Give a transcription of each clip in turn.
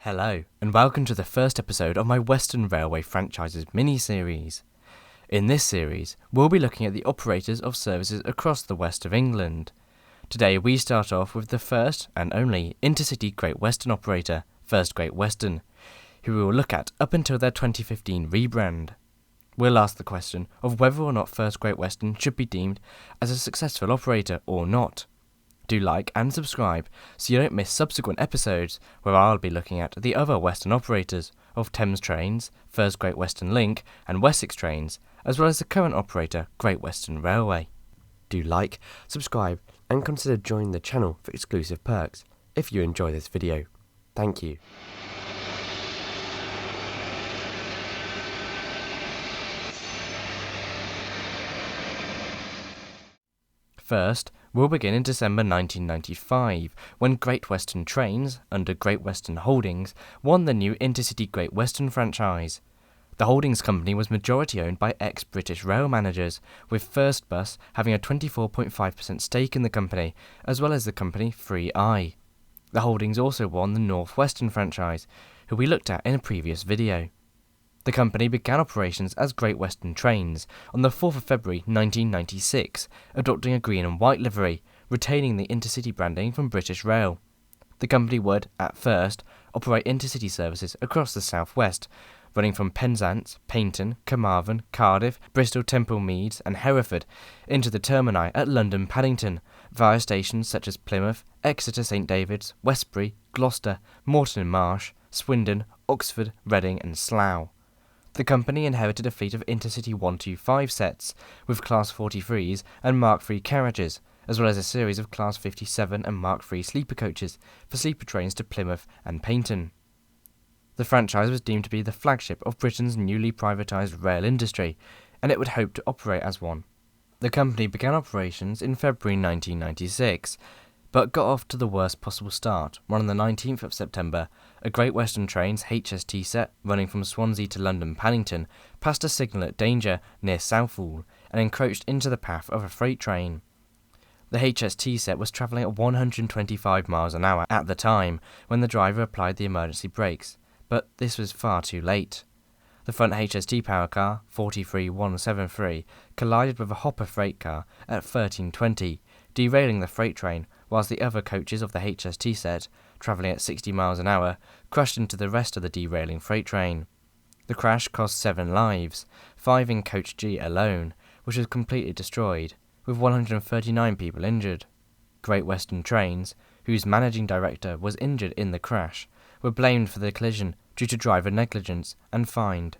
Hello, and welcome to the first episode of my Western Railway Franchises mini-series. In this series, we'll be looking at the operators of services across the west of England. Today we start off with the first and only Intercity Great Western operator, First Great Western, who we will look at up until their 2015 rebrand. We'll ask the question of whether or not First Great Western should be deemed as a successful operator or not. Do like and subscribe so you don't miss subsequent episodes where I'll be looking at the other Western operators of Thames Trains, First Great Western Link and Wessex Trains, as well as the current operator Great Western Railway. Do like, subscribe and consider joining the channel for exclusive perks if you enjoy this video. Thank you. First, we'll begin in December 1995, when Great Western Trains, under Great Western Holdings, won the new Intercity Great Western franchise. The holdings company was majority owned by ex-British rail managers, with First Bus having a 24.5% stake in the company, as well as the company 3i. The holdings also won the North Western franchise, who we looked at in a previous video. The company began operations as Great Western Trains on the 4th of February 1996, adopting a green and white livery, retaining the Intercity branding from British Rail. The company would, at first, operate intercity services across the southwest, running from Penzance, Paignton, Carmarthen, Cardiff, Bristol, Temple Meads and Hereford into the termini at London Paddington, via stations such as Plymouth, Exeter St David's, Westbury, Gloucester, Moreton Marsh, Swindon, Oxford, Reading and Slough. The company inherited a fleet of Intercity 125 sets, with Class 43s and Mark III carriages, as well as a series of Class 57 and Mark III sleeper coaches for sleeper trains to Plymouth and Paignton. The franchise was deemed to be the flagship of Britain's newly privatised rail industry, and it would hope to operate as one. The company began operations in February 1996, but got off to the worst possible start when on the 19th of September, a Great Western Trains HST set running from Swansea to London Paddington passed a signal at danger near Southall and encroached into the path of a freight train. The HST set was travelling at 125 miles an hour at the time when the driver applied the emergency brakes, but this was far too late. The front HST power car, 43173, collided with a hopper freight car at 1320, derailing the freight train, whilst the other coaches of the HST set, travelling at 60 miles an hour, crushed into the rest of the derailing freight train. The crash cost 7 lives, 5 in Coach G alone, which was completely destroyed, with 139 people injured. Great Western Trains, whose managing director was injured in the crash, were blamed for the collision due to driver negligence and fined.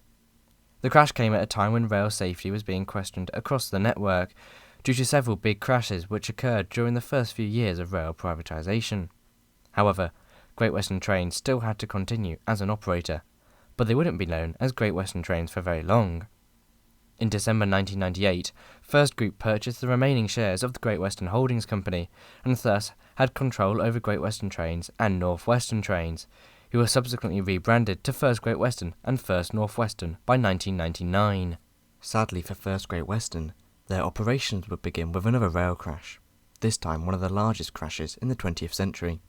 The crash came at a time when rail safety was being questioned across the network, due to several big crashes which occurred during the first few years of rail privatisation. However, Great Western Trains still had to continue as an operator, but they wouldn't be known as Great Western Trains for very long. In December 1998, First Group purchased the remaining shares of the Great Western Holdings Company, and thus had control over Great Western Trains and North Western Trains, who were subsequently rebranded to First Great Western and First North Western by 1999. Sadly for First Great Western, their operations would begin with another rail crash, this time one of the largest crashes in the 20th century.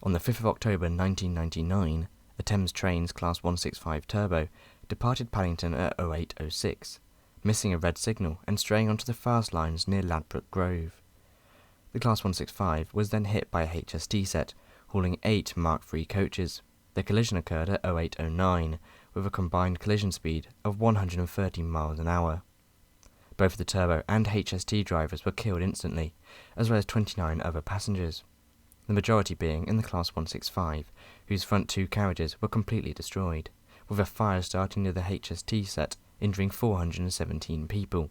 On the 5th of October 1999, a Thames Trains Class 165 Turbo departed Paddington at 0806, missing a red signal and straying onto the fast lines near Ladbroke Grove. The Class 165 was then hit by a HST set, hauling 8 Mark III coaches. The collision occurred at 0809, with a combined collision speed of 130 miles an hour. Both the turbo and HST drivers were killed instantly, as well as 29 other passengers, the majority being in the Class 165, whose front 2 carriages were completely destroyed, with a fire starting near the HST set, injuring 417 people.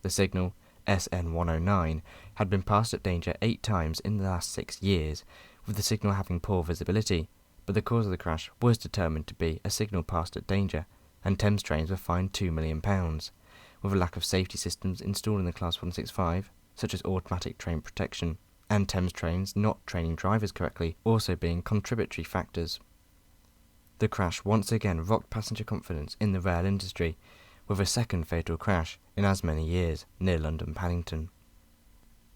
The signal, SN109, had been passed at danger 8 times in the last 6 years, with the signal having poor visibility, but the cause of the crash was determined to be a signal passed at danger, and Thames Trains were fined £2 million. With a lack of safety systems installed in the Class 165, such as automatic train protection, and Thames Trains not training drivers correctly also being contributory factors. The crash once again rocked passenger confidence in the rail industry, with a second fatal crash in as many years near London Paddington.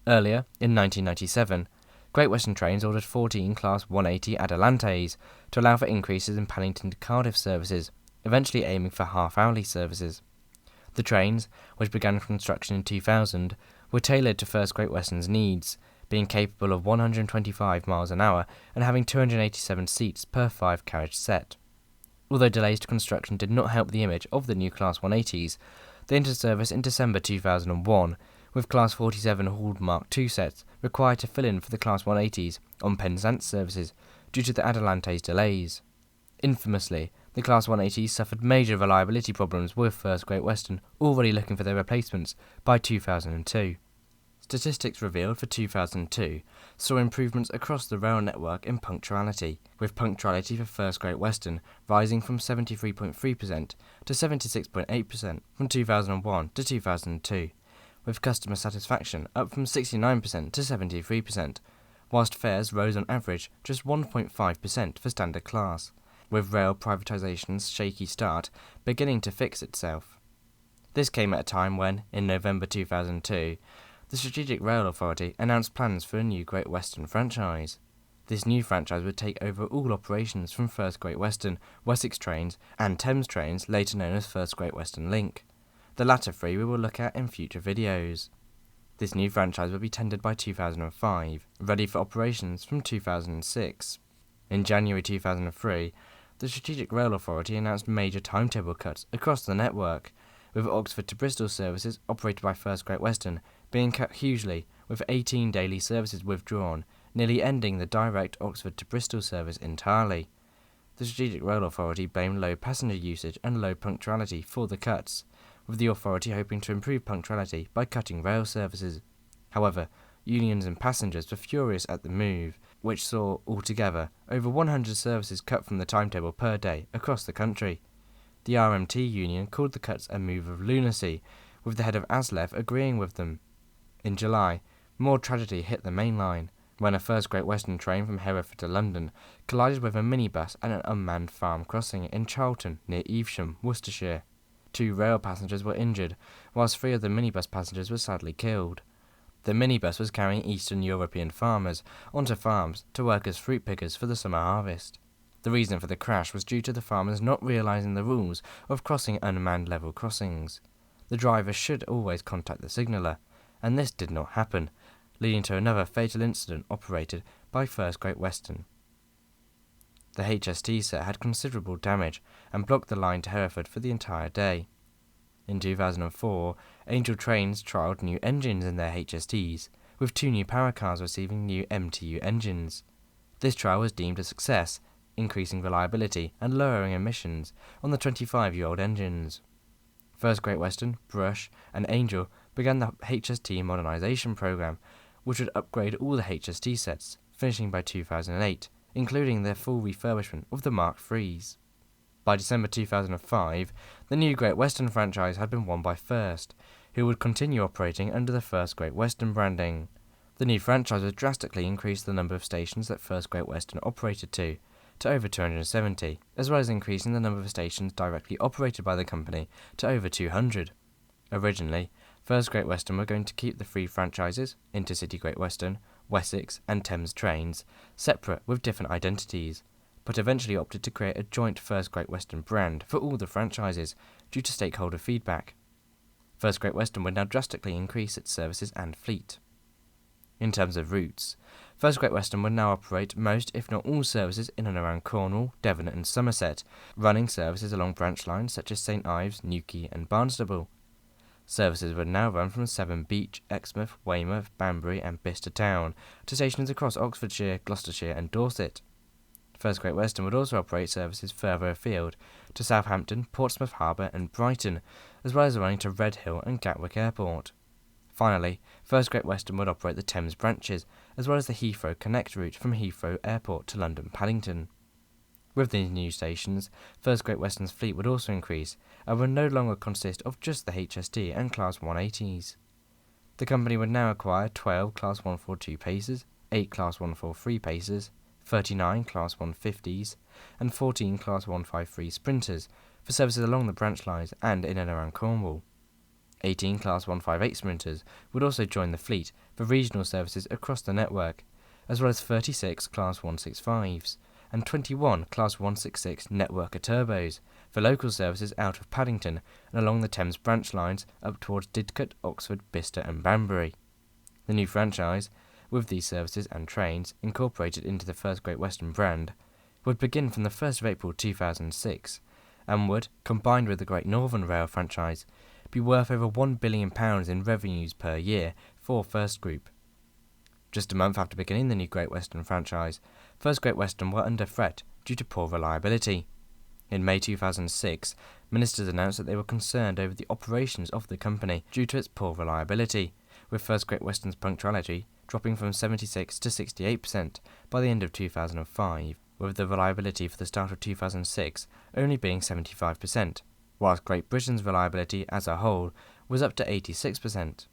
Earlier, in 1997, Great Western Trains ordered 14 Class 180 Atalantes to allow for increases in Paddington to Cardiff services, eventually aiming for half-hourly services. The trains, which began construction in 2000, were tailored to First Great Western's needs, being capable of 125 miles an hour and having 287 seats per 5-carriage set. Although delays to construction did not help the image of the new Class 180s, they entered service in December 2001, with Class 47 hauled Mark II sets required to fill in for the Class 180s on Penzance services due to the Atalante's delays. Infamously, the Class 180s suffered major reliability problems, with First Great Western already looking for their replacements by 2002. Statistics revealed for 2002 saw improvements across the rail network in punctuality, with punctuality for First Great Western rising from 73.3% to 76.8% from 2001 to 2002, with customer satisfaction up from 69% to 73%, whilst fares rose on average just 1.5% for standard class, with rail privatisation's shaky start beginning to fix itself. This came at a time when, in November 2002, the Strategic Rail Authority announced plans for a new Great Western franchise. This new franchise would take over all operations from First Great Western, Wessex Trains and Thames Trains, later known as First Great Western Link. The latter three we will look at in future videos. This new franchise will be tendered by 2005, ready for operations from 2006. In January 2003, the Strategic Rail Authority announced major timetable cuts across the network, with Oxford to Bristol services operated by First Great Western being cut hugely, with 18 daily services withdrawn, nearly ending the direct Oxford to Bristol service entirely. The Strategic Rail Authority blamed low passenger usage and low punctuality for the cuts, with the authority hoping to improve punctuality by cutting rail services. However, unions and passengers were furious at the move, which saw, altogether, over 100 services cut from the timetable per day across the country. The RMT union called the cuts a move of lunacy, with the head of ASLEF agreeing with them. In July, more tragedy hit the main line, when a First Great Western train from Hereford to London collided with a minibus at an unmanned farm crossing in Charlton, near Evesham, Worcestershire. 2 rail passengers were injured, whilst 3 of the minibus passengers were sadly killed. The minibus was carrying Eastern European farmers onto farms to work as fruit pickers for the summer harvest. The reason for the crash was due to the farmers not realising the rules of crossing unmanned level crossings. The driver should always contact the signaller, and this did not happen, leading to another fatal incident operated by First Great Western. The HST set had considerable damage and blocked the line to Hereford for the entire day. In 2004, Angel Trains trialled new engines in their HSTs, with 2 new power cars receiving new MTU engines. This trial was deemed a success, increasing reliability and lowering emissions on the 25-year-old engines. First Great Western, Brush and Angel began the HST modernization program, which would upgrade all the HST sets, finishing by 2008, including their full refurbishment of the Mark IIIs. By December 2005, the new Great Western franchise had been won by First, who would continue operating under the First Great Western branding. The new franchise would drastically increase the number of stations that First Great Western operated to over 270, as well as increasing the number of stations directly operated by the company to over 200. Originally, First Great Western were going to keep the 3 franchises, Intercity Great Western, Wessex and Thames Trains, separate with different identities, but eventually opted to create a joint First Great Western brand for all the franchises due to stakeholder feedback. First Great Western would now drastically increase its services and fleet. In terms of routes, First Great Western would now operate most, if not all, services in and around Cornwall, Devon and Somerset, running services along branch lines such as St Ives, Newquay and Barnstaple. Services would now run from Severn Beach, Exmouth, Weymouth, Banbury and Bicester Town to stations across Oxfordshire, Gloucestershire and Dorset. First Great Western would also operate services further afield to Southampton, Portsmouth Harbour and Brighton, as well as running to Redhill and Gatwick Airport. Finally, First Great Western would operate the Thames branches, as well as the Heathrow Connect route from Heathrow Airport to London Paddington. With these new stations, First Great Western's fleet would also increase, and would no longer consist of just the HST and Class 180s. The company would now acquire 12 Class 142 Pacers, 8 Class 143 Pacers, 39 Class 150s, and 14 Class 153 Sprinters for services along the branch lines and in and around Cornwall. 18 Class 158 Sprinters would also join the fleet for regional services across the network, as well as 36 Class 165s, and 21 Class 166 Networker Turbos for local services out of Paddington and along the Thames branch lines up towards Didcot, Oxford, Bicester and Banbury. The new franchise, with these services and trains incorporated into the First Great Western brand, would begin from the 1st of April 2006 and would, combined with the Great Northern Rail franchise, be worth over £1 billion in revenues per year for First Group. Just a month after beginning the new Great Western franchise, First Great Western were under threat due to poor reliability. In May 2006, ministers announced that they were concerned over the operations of the company due to its poor reliability, with First Great Western's punctuality dropping from 76 to 68% by the end of 2005, with the reliability for the start of 2006 only being 75%, whilst Great Britain's reliability as a whole was up to 86%.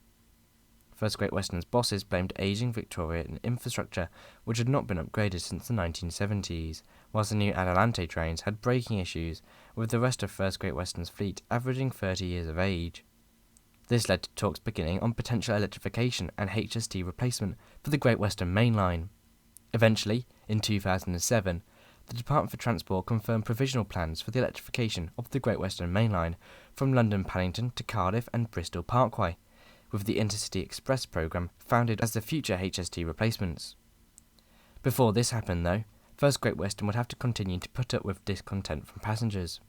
First Great Western's bosses blamed ageing Victorian infrastructure, which had not been upgraded since the 1970s, whilst the new Adelante trains had braking issues, with the rest of First Great Western's fleet averaging 30 years of age. This led to talks beginning on potential electrification and HST replacement for the Great Western Main Line. Eventually, in 2007, the Department for Transport confirmed provisional plans for the electrification of the Great Western Main Line from London Paddington to Cardiff and Bristol Parkway, with the Intercity Express programme founded as the future HST replacements. Before this happened, though, First Great Western would have to continue to put up with discontent from passengers.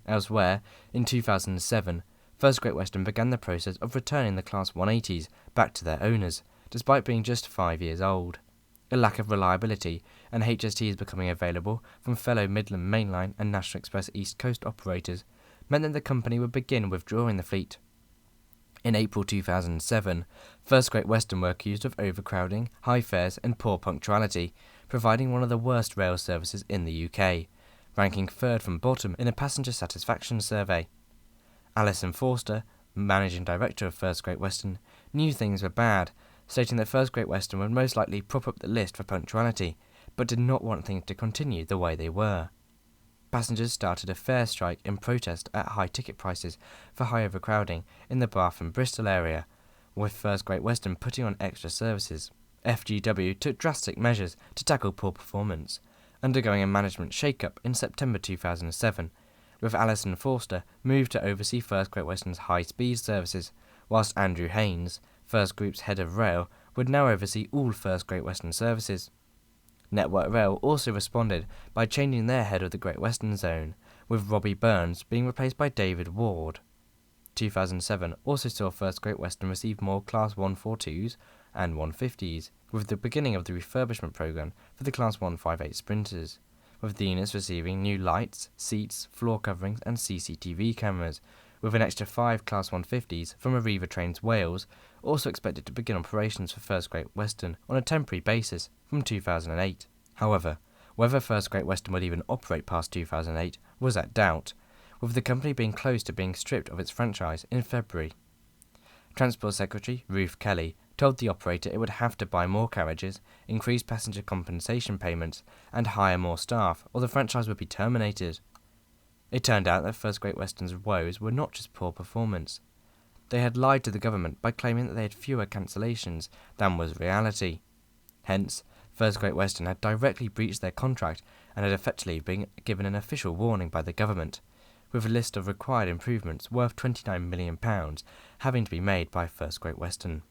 Elsewhere, in 2007, First Great Western began the process of returning the Class 180s back to their owners, despite being just 5 years old. A lack of reliability and HSTs becoming available from fellow Midland Mainline and National Express East Coast operators meant that the company would begin withdrawing the fleet. In April 2007, First Great Western were accused of overcrowding, high fares and poor punctuality, providing one of the worst rail services in the UK, ranking third from bottom in a passenger satisfaction survey. Alison Forster, managing director of First Great Western, knew things were bad, stating that First Great Western would most likely prop up the list for punctuality, but did not want things to continue the way they were. Passengers started a fare strike in protest at high ticket prices for high overcrowding in the Bath and Bristol area, with First Great Western putting on extra services. FGW took drastic measures to tackle poor performance, undergoing a management shake-up in September 2007, with Alison Forster moved to oversee First Great Western's high-speed services, whilst Andrew Haynes, First Group's head of rail, would now oversee all First Great Western services. Network Rail also responded by changing their head of the Great Western Zone, with Robbie Burns being replaced by David Ward. 2007 also saw First Great Western receive more Class 142s and 150s, with the beginning of the refurbishment programme for the Class 158 Sprinters, with the units receiving new lights, seats, floor coverings and CCTV cameras, with an extra 5 Class 150s from Arriva Trains Wales also expected to begin operations for First Great Western on a temporary basis from 2008. However, whether First Great Western would even operate past 2008 was at doubt, with the company being close to being stripped of its franchise in February. Transport Secretary Ruth Kelly told the operator it would have to buy more carriages, increase passenger compensation payments, and hire more staff, or the franchise would be terminated. It turned out that First Great Western's woes were not just poor performance. They had lied to the government by claiming that they had fewer cancellations than was reality. Hence, First Great Western had directly breached their contract and had effectively been given an official warning by the government, with a list of required improvements worth £29 million having to be made by First Great Western.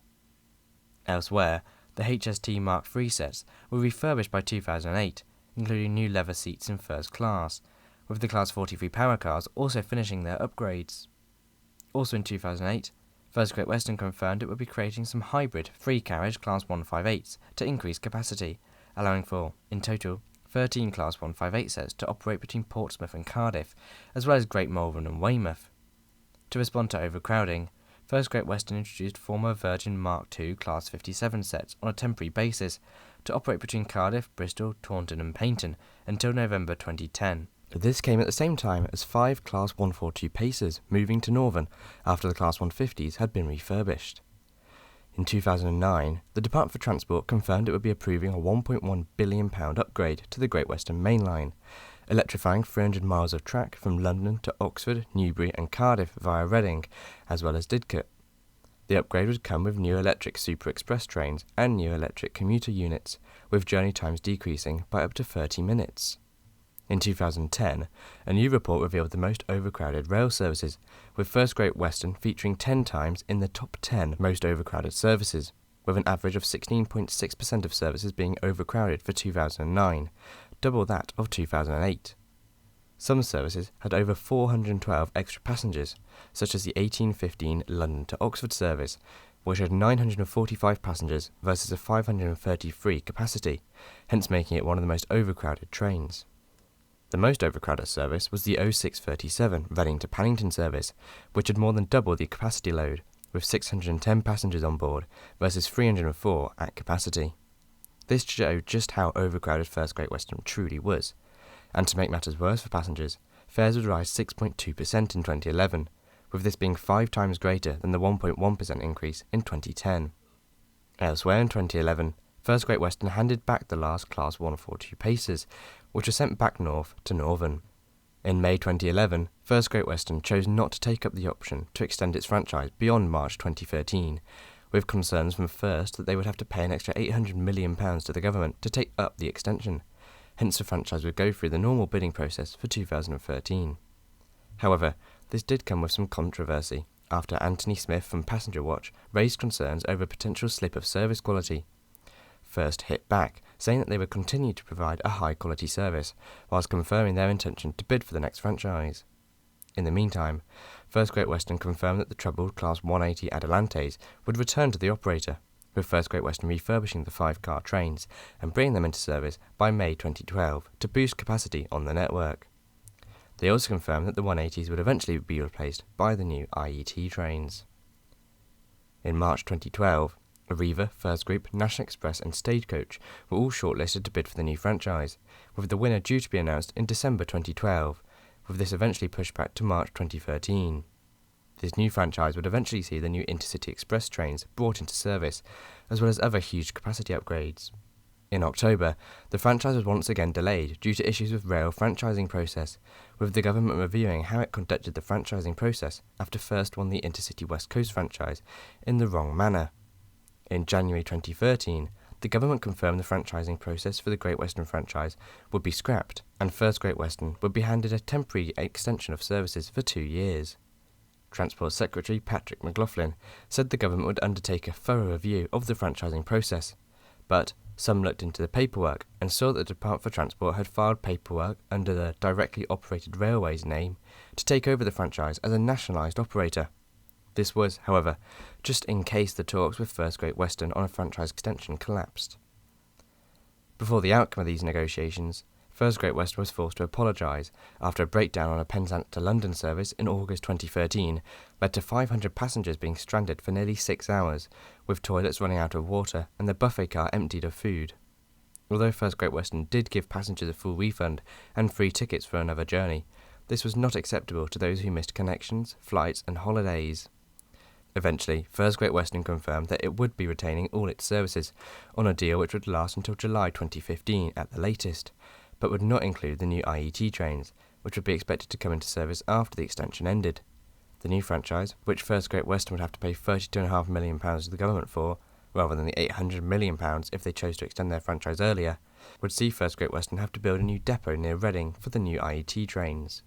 Elsewhere, the HST Mark III sets were refurbished by 2008, including new leather seats in first class, with the Class 43 power cars also finishing their upgrades. Also in 2008, First Great Western confirmed it would be creating some hybrid, three-carriage Class 158s to increase capacity, allowing for, in total, 13 Class 158 sets to operate between Portsmouth and Cardiff, as well as Great Malvern and Weymouth. To respond to overcrowding, First Great Western introduced former Virgin Mark II Class 57 sets on a temporary basis to operate between Cardiff, Bristol, Taunton and Paignton until November 2010. This came at the same time as 5 Class 142 Pacers moving to Northern after the Class 150s had been refurbished. In 2009, the Department for Transport confirmed it would be approving a £1.1 billion upgrade to the Great Western Main Line, electrifying 300 miles of track from London to Oxford, Newbury and Cardiff via Reading, as well as Didcot. The upgrade would come with new electric Super Express trains and new electric commuter units, with journey times decreasing by up to 30 minutes. In 2010, a new report revealed the most overcrowded rail services, with First Great Western featuring 10 times in the top 10 most overcrowded services, with an average of 16.6% of services being overcrowded for 2009, double that of 2008. Some services had over 412 extra passengers, such as the 1815 London to Oxford service, which had 945 passengers versus a 533 capacity, hence making it one of the most overcrowded trains. The most overcrowded service was the 0637 Reading to Paddington service, which had more than double the capacity load, with 610 passengers on board versus 304 at capacity. This showed just how overcrowded First Great Western truly was, and to make matters worse for passengers, fares would rise 6.2% in 2011, with this being 5 times greater than the 1.1% increase in 2010. Elsewhere in 2011, First Great Western handed back the last Class 142 Pacers, which were sent back north to Northern. In May 2011, First Great Western chose not to take up the option to extend its franchise beyond March 2013, with concerns from First that they would have to pay an extra £800 million to the government to take up the extension. Hence the franchise would go through the normal bidding process for 2013. However, this did come with some controversy, after Anthony Smith from Passenger Watch raised concerns over potential slip of service quality. First hit back, saying that they would continue to provide a high-quality service, whilst confirming their intention to bid for the next franchise. In the meantime, First Great Western confirmed that the troubled Class 180 Adelantes would return to the operator, with First Great Western refurbishing the 5-car trains and bringing them into service by May 2012 to boost capacity on the network. They also confirmed that the 180s would eventually be replaced by the new IET trains. In March 2012, Arriva, First Group, National Express and Stagecoach were all shortlisted to bid for the new franchise, with the winner due to be announced in December 2012, with this eventually pushed back to March 2013. This new franchise would eventually see the new Intercity Express trains brought into service, as well as other huge capacity upgrades. In October, the franchise was once again delayed due to issues with rail franchising process, with the government reviewing how it conducted the franchising process after First won the Intercity West Coast franchise in the wrong manner. In January 2013, the government confirmed the franchising process for the Great Western franchise would be scrapped, and First Great Western would be handed a temporary extension of services for 2 years. Transport Secretary Patrick McLaughlin said the government would undertake a thorough review of the franchising process, but some looked into the paperwork and saw that the Department for Transport had filed paperwork under the Directly Operated Railways name to take over the franchise as a nationalised operator. This was, however, just in case the talks with First Great Western on a franchise extension collapsed. Before the outcome of these negotiations, First Great Western was forced to apologise after a breakdown on a Penzance to London service in August 2013 led to 500 passengers being stranded for nearly 6 hours, with toilets running out of water and the buffet car emptied of food. Although First Great Western did give passengers a full refund and free tickets for another journey, this was not acceptable to those who missed connections, flights and holidays. Eventually, First Great Western confirmed that it would be retaining all its services on a deal which would last until July 2015 at the latest, but would not include the new IET trains, which would be expected to come into service after the extension ended. The new franchise, which First Great Western would have to pay £32.5 million to the government for, rather than the £800 million if they chose to extend their franchise earlier, would see First Great Western have to build a new depot near Reading for the new IET trains.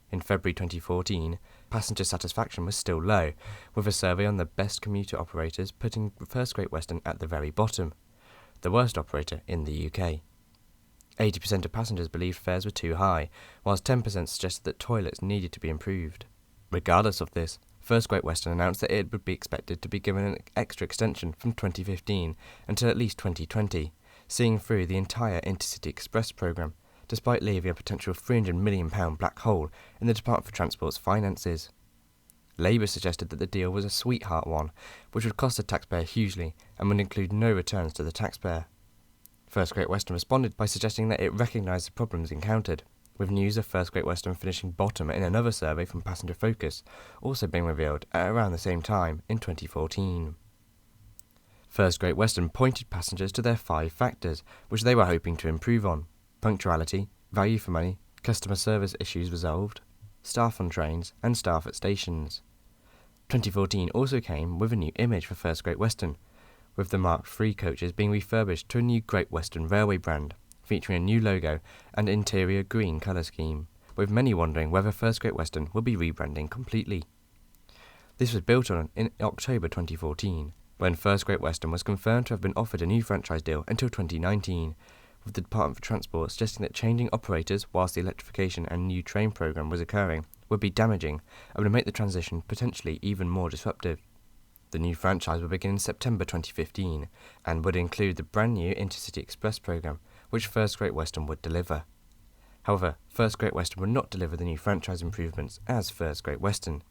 In February 2014, passenger satisfaction was still low, with a survey on the best commuter operators putting First Great Western at the very bottom, the worst operator in the UK. 80% of passengers believed fares were too high, whilst 10% suggested that toilets needed to be improved. Regardless of this, First Great Western announced that it would be expected to be given an extra extension from 2015 until at least 2020, seeing through the entire Intercity Express programme, despite leaving a potential £300 million black hole in the Department for Transport's finances. Labour suggested that the deal was a sweetheart one, which would cost the taxpayer hugely and would include no returns to the taxpayer. First Great Western responded by suggesting that it recognised the problems encountered, with news of First Great Western finishing bottom in another survey from Passenger Focus also being revealed at around the same time in 2014. First Great Western pointed passengers to their 5 factors, which they were hoping to improve on: punctuality, value for money, customer service issues resolved, staff on trains, and staff at stations. 2014 also came with a new image for First Great Western, with the Mark III coaches being refurbished to a new Great Western Railway brand, featuring a new logo and interior green colour scheme, with many wondering whether First Great Western will be rebranding completely. This was built on in October 2014, when First Great Western was confirmed to have been offered a new franchise deal until 2019, with the Department for Transport suggesting that changing operators whilst the electrification and new train programme was occurring would be damaging and would make the transition potentially even more disruptive. The new franchise would begin in September 2015 and would include the brand new Intercity Express programme, which First Great Western would deliver. However, First Great Western would not deliver the new franchise improvements as First Great Western.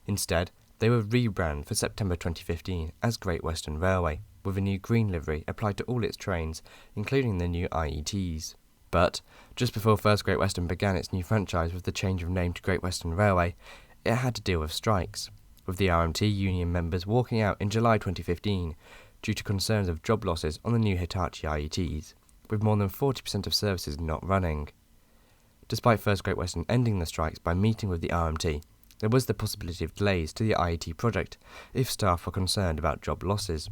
Instead, they would rebrand for September 2015 as Great Western Railway, with a new green livery applied to all its trains, including the new IETs. But, just before First Great Western began its new franchise with the change of name to Great Western Railway, it had to deal with strikes, with the RMT union members walking out in July 2015 due to concerns of job losses on the new Hitachi IETs, with more than 40% of services not running. Despite First Great Western ending the strikes by meeting with the RMT, there was the possibility of delays to the IET project if staff were concerned about job losses.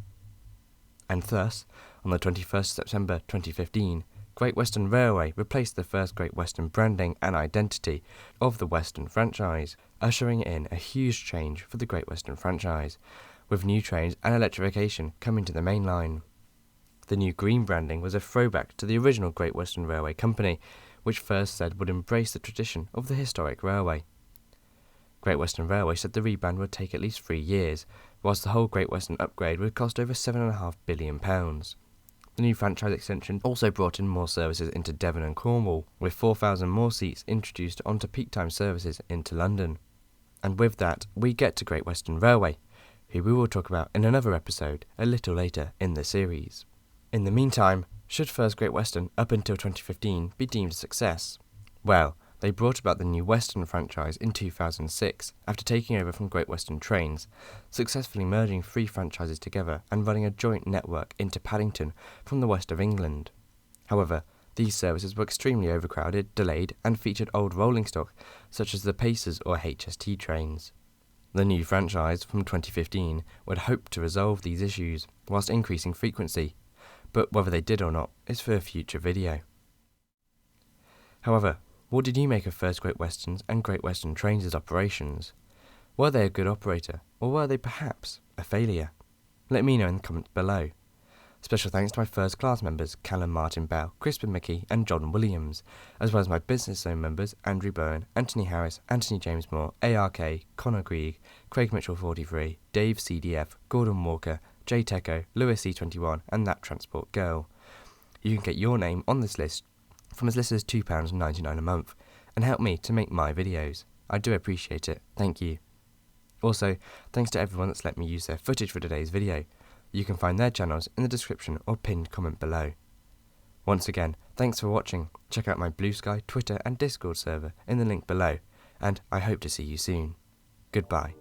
And thus, on the 21st September 2015, Great Western Railway replaced the First Great Western branding and identity of the Western franchise, ushering in a huge change for the Great Western franchise, with new trains and electrification coming to the main line. The new green branding was a throwback to the original Great Western Railway Company, which first said would embrace the tradition of the historic railway. Great Western Railway said the rebrand would take at least 3 years, whilst the whole Great Western upgrade would cost over £7.5 billion. The new franchise extension also brought in more services into Devon and Cornwall, with 4,000 more seats introduced onto peak time services into London. And with that, we get to Great Western Railway, who we will talk about in another episode a little later in the series. In the meantime, should First Great Western up until 2015 be deemed a success? Well, they brought about the new Western franchise in 2006 after taking over from Great Western Trains, successfully merging 3 franchises together and running a joint network into Paddington from the west of England. However, these services were extremely overcrowded, delayed, and featured old rolling stock such as the Pacers or HST trains. The new franchise from 2015 would hope to resolve these issues whilst increasing frequency, but whether they did or not is for a future video. However, what did you make of First Great Western's and Great Western Trains' operations? Were they a good operator, or were they perhaps a failure? Let me know in the comments below. Special thanks to my first class members Callum Martin Bell, Crispin McKee and John Williams, as well as my business zone members Andrew Bowen, Anthony Harris, Anthony James Moore, ARK, Connor Grieg, Craig Mitchell 43, Dave CDF, Gordon Walker, Jay Teco, Lewis C21 and That Transport Girl. You can get your name on this list from as little as £2.99 a month, and help me to make my videos. I do appreciate it, thank you. Also, thanks to everyone that's let me use their footage for today's video. You can find their channels in the description or pinned comment below. Once again, thanks for watching. Check out my Blue Sky, Twitter and Discord server in the link below, and I hope to see you soon. Goodbye.